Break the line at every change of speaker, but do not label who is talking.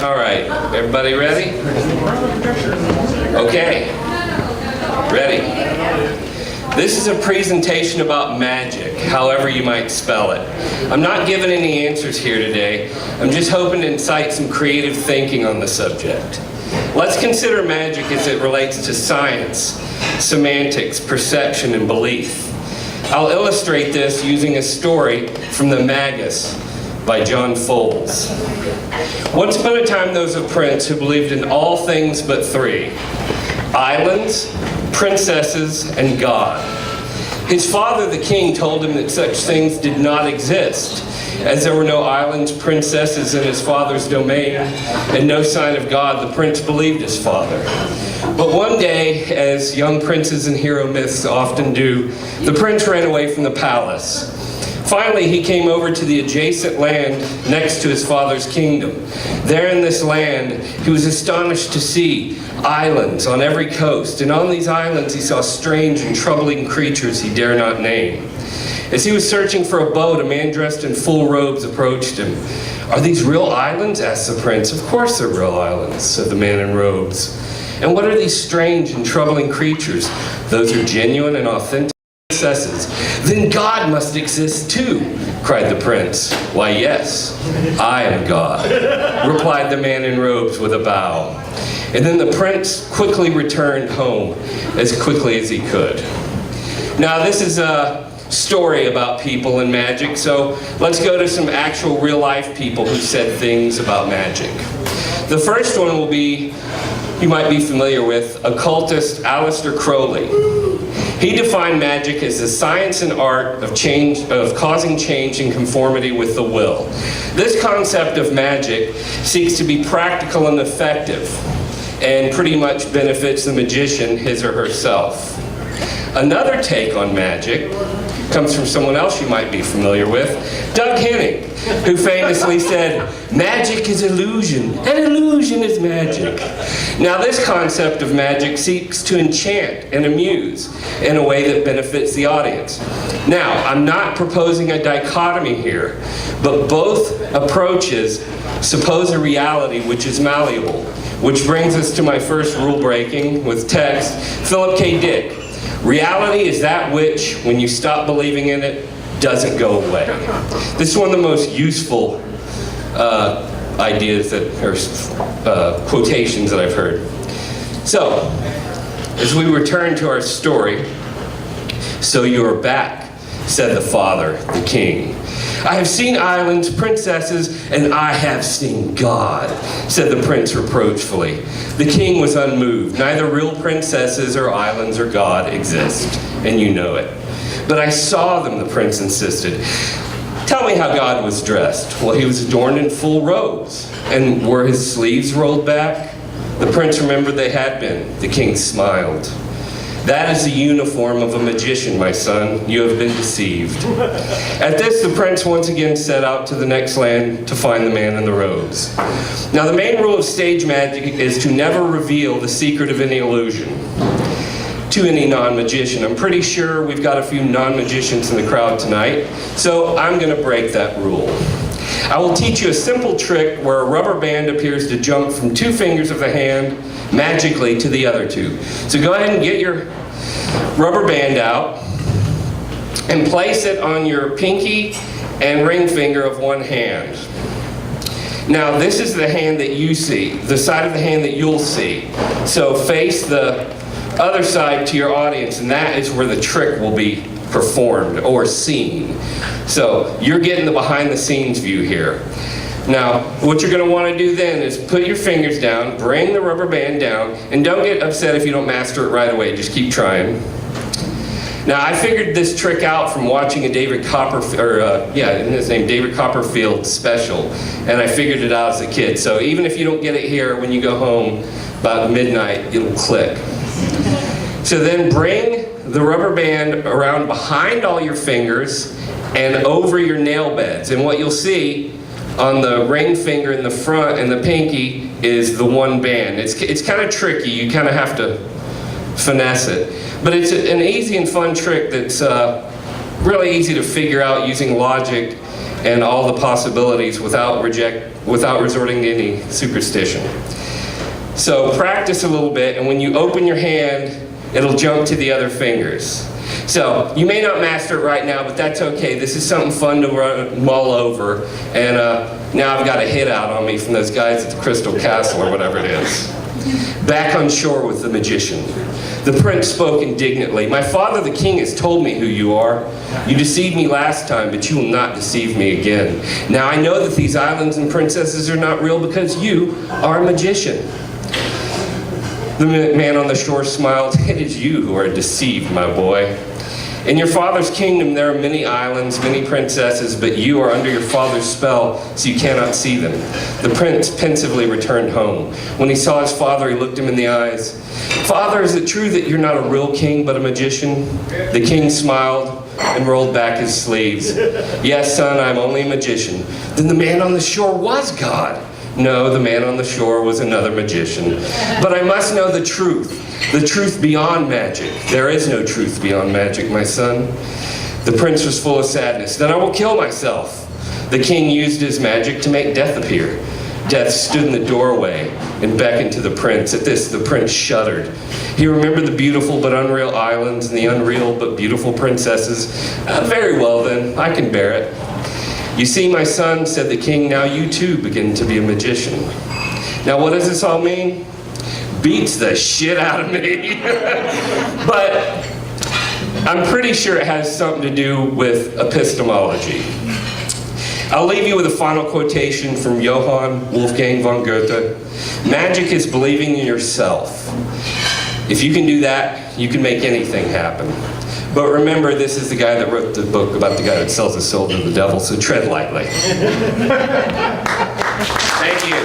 All right, everybody ready? Okay, ready. This is a presentation about magic, however you might spell it. I'm not giving any answers here today. I'm just hoping to incite some creative thinking on the subject. Let's consider magic as it relates to science, semantics, perception, and belief. I'll illustrate this using a story from the Magus by John Foles. Once upon a time there was a prince who believed in all things but three: islands, princesses, and God. His father, the king, told him that such things did not exist, as there were no islands, princesses in his father's domain, and no sign of God. The prince believed his father. But one day, as young princes in hero myths often do, the prince ran away from the palace. Finally, he came over to the adjacent land next to his father's kingdom. There in this land, he was astonished to see islands on every coast, and on these islands he saw strange and troubling creatures he dare not name. As he was searching for a boat, a man dressed in full robes approached him. "Are these real islands?" asked the prince. "Of course they're real islands," said the man in robes. "And what are these strange and troubling creatures?" "Those are genuine and authentic princesses." "Then God must exist too," cried the prince. "Why, yes, I am God," replied the man in robes with a bow. And then the prince quickly returned home as quickly as he could. Now, this is a story about people and magic, so let's go to some actual real-life people who said things about magic. The first one will be, you might be familiar with, occultist Aleister Crowley. He defined magic as the science and art of causing change in conformity with the will. This concept of magic seeks to be practical and effective, and pretty much benefits the magician, his or herself. Another take on magic comes from someone else you might be familiar with, Doug Henning, who famously said, "Magic is illusion, and illusion is magic." Now, this concept of magic seeks to enchant and amuse in a way that benefits the audience. Now, I'm not proposing a dichotomy here, but both approaches suppose a reality which is malleable, which brings us to my first rule breaking with text, Philip K. Dick. Reality is that which, when you stop believing in it, doesn't go away. This is one of the most useful ideas or quotations that I've heard. So, as we return to our story, "So you are back," said the father, the king. "I have seen islands, princesses, and I have seen God," said the prince reproachfully. The king was unmoved. "Neither real princesses or islands or God exist, and you know it." "But I saw them," the prince insisted. "Tell me how God was dressed." "Well, he was adorned in full robes." "And were his sleeves rolled back?" The prince remembered they had been. The king smiled. "That is the uniform of a magician, my son. You have been deceived." At this, the prince once again set out to the next land to find the man in the robes. Now, the main rule of stage magic is to never reveal the secret of any illusion to any non-magician. I'm pretty sure we've got a few non-magicians in the crowd tonight, so I'm going to break that rule. I will teach you a simple trick where a rubber band appears to jump from two fingers of the hand magically to the other two. So go ahead and get your rubber band out and place it on your pinky and ring finger of one hand. Now, this is the hand that you see, the side of the hand that you'll see. So face the other side to your audience, and that is where the trick will be performed or seen. So you're getting the behind the scenes view here. Now, what you're going to want to do then is put your fingers down, bring the rubber band down, and don't get upset if you don't master it right away. Just keep trying. Now, I figured this trick out from watching a David Copperfield special, and I figured it out as a kid. So even if you don't get it here, when you go home about midnight, it'll click. So then bring the rubber band around behind all your fingers and over your nail beds. And what you'll see on the ring finger in the front and the pinky is the one band. It's kind of tricky. You kind of have to finesse it. But it's an easy and fun trick that's really easy to figure out using logic and all the possibilities without resorting to any superstition. So practice a little bit, and when you open your hand, it'll jump to the other fingers. So you may not master it right now, but that's okay. This is something fun to mull over, and now I've got a hit out on me from those guys at the Crystal Castle or whatever it is. Back on shore with the magician. The prince spoke indignantly. "My father the king has told me who you are. You deceived me last time, but you will not deceive me again. Now I know that these islands and princesses are not real because you are a magician." The man on the shore smiled. "It is you who are deceived, my boy. In your father's kingdom there are many islands, many princesses, but you are under your father's spell, so you cannot see them." The prince pensively returned home. When he saw his father, he looked him in the eyes. "Father, is it true that you're not a real king, but a magician?" The king smiled and rolled back his sleeves. "Yes, son, I'm only a magician." "Then the man on the shore was God." "No, the man on the shore was another magician. But I must know the truth beyond magic." "There is no truth beyond magic, my son." The prince was full of sadness. "Then I will kill myself." The king used his magic to make death appear. Death stood in the doorway and beckoned to the prince. At this, the prince shuddered. He remembered the beautiful but unreal islands and the unreal but beautiful princesses. Very well then, I can bear it." "You see, my son," said the king, "now you too begin to be a magician." Now what does this all mean? Beats the shit out of me. But I'm pretty sure it has something to do with epistemology. I'll leave you with a final quotation from Johann Wolfgang von Goethe. "Magic is believing in yourself. If you can do that, you can make anything happen." But remember, this is the guy that wrote the book about the guy that sells his soul to the devil, so tread lightly. Thank you.